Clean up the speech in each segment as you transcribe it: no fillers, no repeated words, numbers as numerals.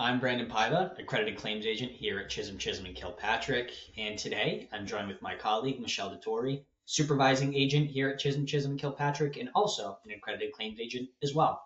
I'm Brandon Paiva, accredited claims agent here at Chisholm and Kilpatrick, and today I'm joined with my colleague Michelle DeTore, supervising agent here at Chisholm and Kilpatrick, and also an accredited claims agent as well.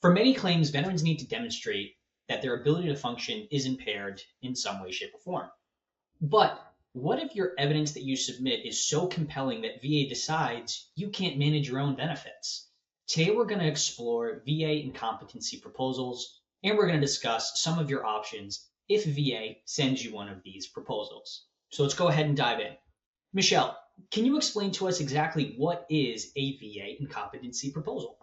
For many claims, veterans need to demonstrate that their ability to function is impaired in some way, shape, or form. But what if your evidence that you submit is so compelling that VA decides you can't manage your own benefits? Today we're going to explore VA incompetency proposals, and we're going to discuss some of your options if VA sends you one of these proposals. So let's go ahead and dive in. Michelle, can you explain to us exactly what is a VA incompetency proposal?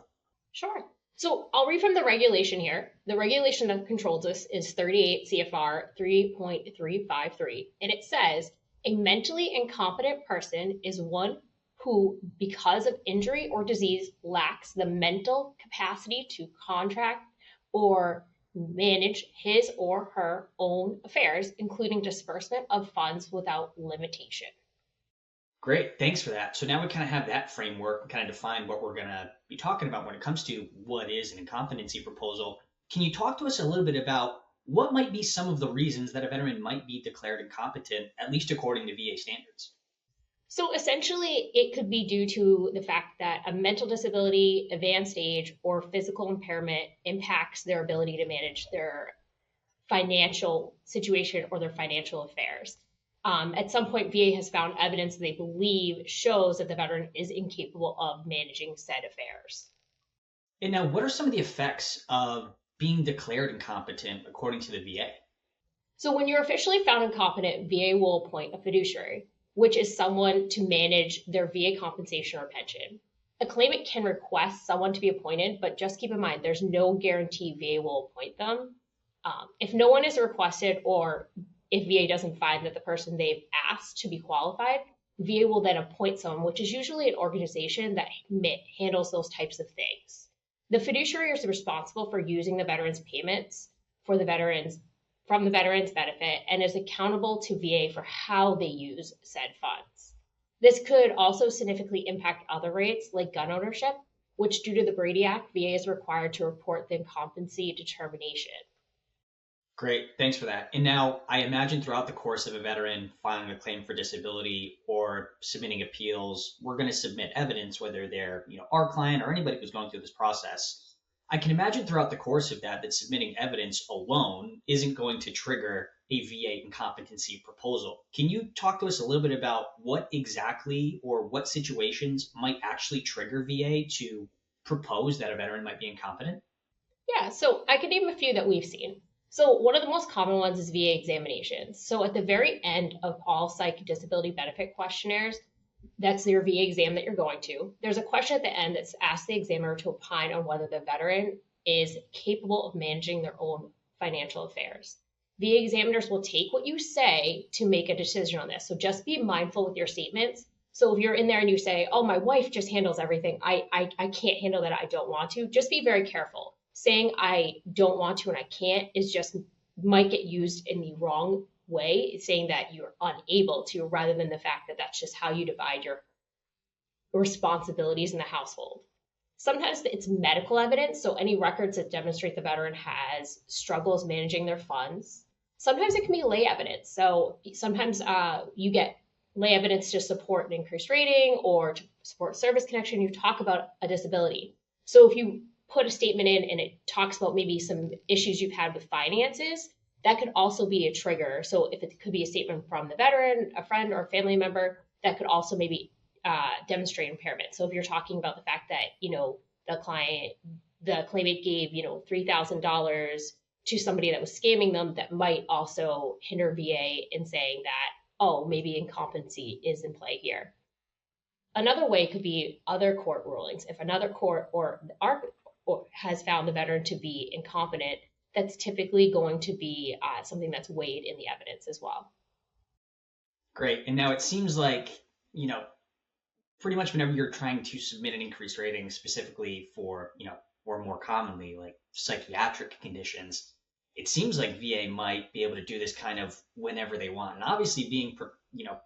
Sure. So I'll read from the regulation here. The regulation that controls this is 38 CFR 3.353, and it says a mentally incompetent person is one who, because of injury or disease, lacks the mental capacity to contract or manage his or her own affairs, including disbursement of funds without limitation. Great, thanks for that. So now we kind of have that framework, kind of define what we're going to be talking about when it comes to what is an incompetency proposal. Can you talk to us a little bit about what might be some of the reasons that a veteran might be declared incompetent, at least according to VA standards? So essentially, it could be due to the fact that a mental disability, advanced age, or physical impairment impacts their ability to manage their financial situation or their financial affairs. At some point, VA has found evidence they believe shows that the veteran is incapable of managing said affairs. And now, what are some of the effects of being declared incompetent according to the VA? So when you're officially found incompetent, VA will appoint a fiduciary, which is someone to manage their VA compensation or pension. A claimant can request someone to be appointed, but just keep in mind, there's no guarantee VA will appoint them. If no one is requested, or if VA doesn't find that the person they've asked to be qualified, VA will then appoint someone, which is usually an organization that handles those types of things. The fiduciary is responsible for using the veteran's payments for the veterans from the veteran's benefit and is accountable to VA for how they use said funds. This could also significantly impact other rates like gun ownership, which due to the Brady Act, VA is required to report the incompetency determination. Great, thanks for that. And now I imagine throughout the course of a veteran filing a claim for disability or submitting appeals, we're going to submit evidence, whether they're our client or anybody who's going through this process. I can imagine throughout the course of that submitting evidence alone isn't going to trigger a VA incompetency proposal. Can you talk to us a little bit about what exactly or what situations might actually trigger VA to propose that a veteran might be incompetent? Yeah, so I can name a few that we've seen. So one of the most common ones is VA examinations. So at the very end of all psych disability benefit questionnaires, that's your VA exam that you're going to, there's a question at the end that's asked the examiner to opine on whether the veteran is capable of managing their own financial affairs. VA examiners will take what you say to make a decision on this. So just be mindful with your statements. So if you're in there and you say, oh, my wife just handles everything, I can't handle that, I don't want to, just be very careful. Saying I don't want to and I can't is just might get used in the wrong way. It's saying that you're unable to, rather than the fact that that's just how you divide your responsibilities in the household. Sometimes it's medical evidence, so any records that demonstrate the veteran has struggles managing their funds. Sometimes it can be lay evidence. So sometimes you get lay evidence to support an increased rating or to support service connection. You talk about a disability. So if you put a statement in and it talks about maybe some issues you've had with finances, that could also be a trigger. So if it could be a statement from the veteran, a friend or a family member, that could also maybe demonstrate impairment. So if you're talking about the fact that, the claimant gave, $3,000 to somebody that was scamming them, that might also hinder VA in saying that, oh, maybe incompetency is in play here. Another way could be other court rulings. If another court or has found the veteran to be incompetent, that's typically going to be something that's weighed in the evidence as well. Great. And now it seems like, pretty much whenever you're trying to submit an increased rating specifically for, or more commonly like psychiatric conditions, it seems like VA might be able to do this kind of whenever they want. And obviously being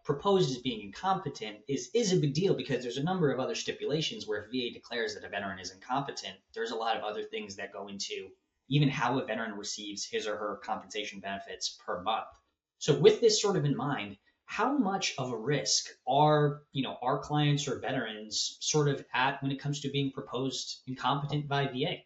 proposed as being incompetent is a big deal because there's a number of other stipulations where if VA declares that a veteran is incompetent, there's a lot of other things that go into, even how a veteran receives his or her compensation benefits per month. So with this sort of in mind, how much of a risk are, our clients or veterans sort of at when it comes to being proposed incompetent by VA?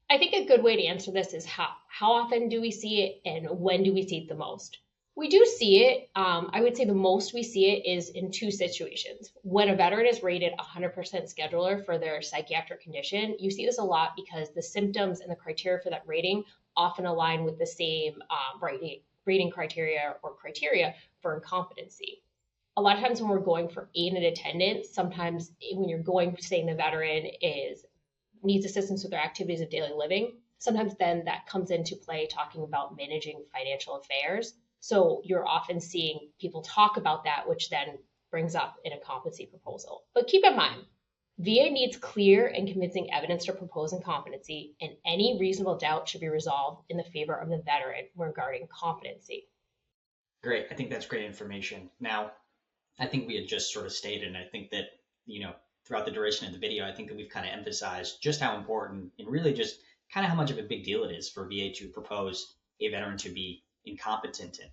I think a good way to answer this is how often do we see it and when do we see it the most? We do see it. I would say the most we see it is in two situations. When a veteran is rated 100% scheduler for their psychiatric condition, you see this a lot because the symptoms and the criteria for that rating often align with the same rating criteria or criteria for incompetency. A lot of times when we're going for aid and attendance, sometimes when you're going saying the veteran needs assistance with their activities of daily living, sometimes then that comes into play talking about managing financial affairs. So you're often seeing people talk about that, which then brings up an incompetency proposal. But keep in mind, VA needs clear and convincing evidence to propose incompetency, and any reasonable doubt should be resolved in the favor of the veteran regarding competency. Great. I think that's great information. Now, I think we had just sort of stated, and I think that, throughout the duration of the video, I think that we've kind of emphasized just how important and really just kind of how much of a big deal it is for VA to propose a veteran to be incompetent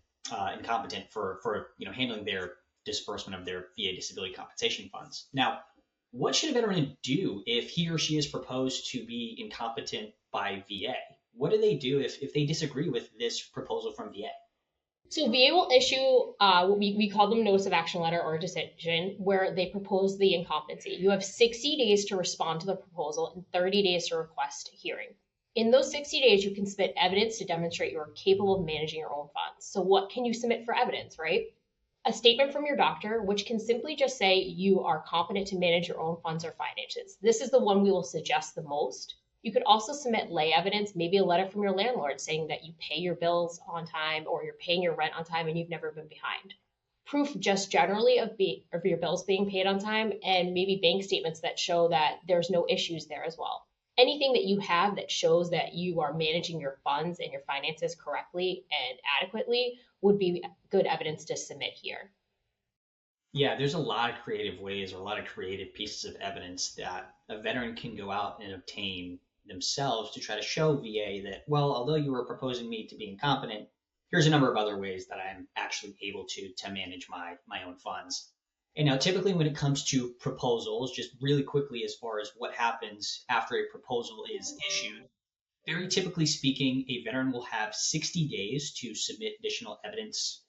for handling their disbursement of their VA disability compensation funds. Now, what should a veteran do if he or she is proposed to be incompetent by VA? What do they do if they disagree with this proposal from VA? So VA will issue what we call them notice of action letter or decision, where they propose the incompetency. You have 60 days to respond to the proposal and 30 days to request a hearing. In those 60 days, you can submit evidence to demonstrate you are capable of managing your own funds. So what can you submit for evidence, right? A statement from your doctor, which can simply just say you are competent to manage your own funds or finances. This is the one we will suggest the most. You could also submit lay evidence, maybe a letter from your landlord saying that you pay your bills on time or you're paying your rent on time and you've never been behind. Proof just generally of your bills being paid on time, and maybe bank statements that show that there's no issues there as well. Anything that you have that shows that you are managing your funds and your finances correctly and adequately would be good evidence to submit here. Yeah, there's a lot of creative ways or a lot of creative pieces of evidence that a veteran can go out and obtain themselves to try to show VA that, well, although you were proposing me to be incompetent, here's a number of other ways that I'm actually able to manage my own funds. And now typically when it comes to proposals, just really quickly as far as what happens after a proposal is issued, very typically speaking, a veteran will have 60 days to submit additional evidence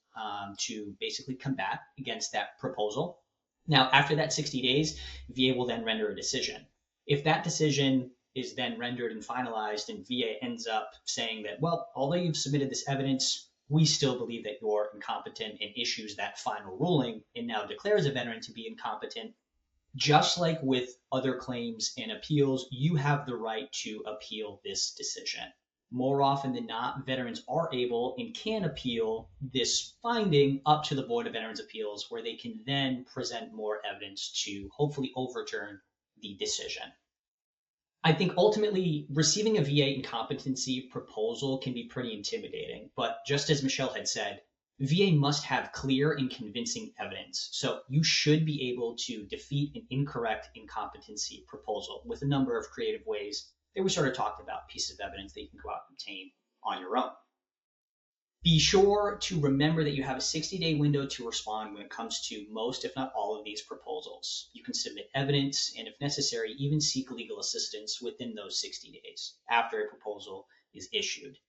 to basically combat against that proposal. Now, after that 60 days, VA will then render a decision. If that decision is then rendered and finalized and VA ends up saying that, well, although you've submitted this evidence, we still believe that you're incompetent, and issues that final ruling and now declares a veteran to be incompetent, just like with other claims and appeals, you have the right to appeal this decision. More often than not, veterans are able and can appeal this finding up to the Board of Veterans' Appeals, where they can then present more evidence to hopefully overturn the decision. I think ultimately receiving a VA incompetency proposal can be pretty intimidating, but just as Michelle had said, VA must have clear and convincing evidence. So you should be able to defeat an incorrect incompetency proposal with a number of creative ways that we sort of talked about, pieces of evidence that you can go out and obtain on your own. Be sure to remember that you have a 60-day window to respond when it comes to most, if not all, of these proposals. You can submit evidence and, if necessary, even seek legal assistance within those 60 days after a proposal is issued.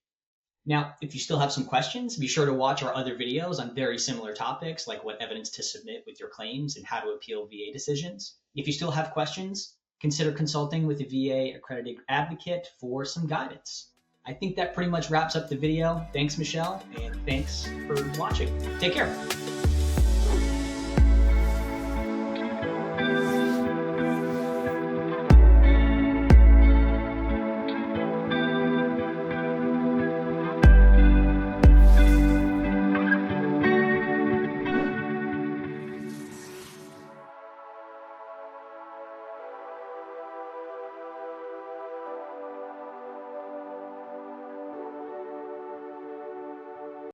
Now, if you still have some questions, be sure to watch our other videos on very similar topics, like what evidence to submit with your claims and how to appeal VA decisions. If you still have questions, consider consulting with a VA accredited advocate for some guidance. I think that pretty much wraps up the video. Thanks, Michelle, and thanks for watching. Take care.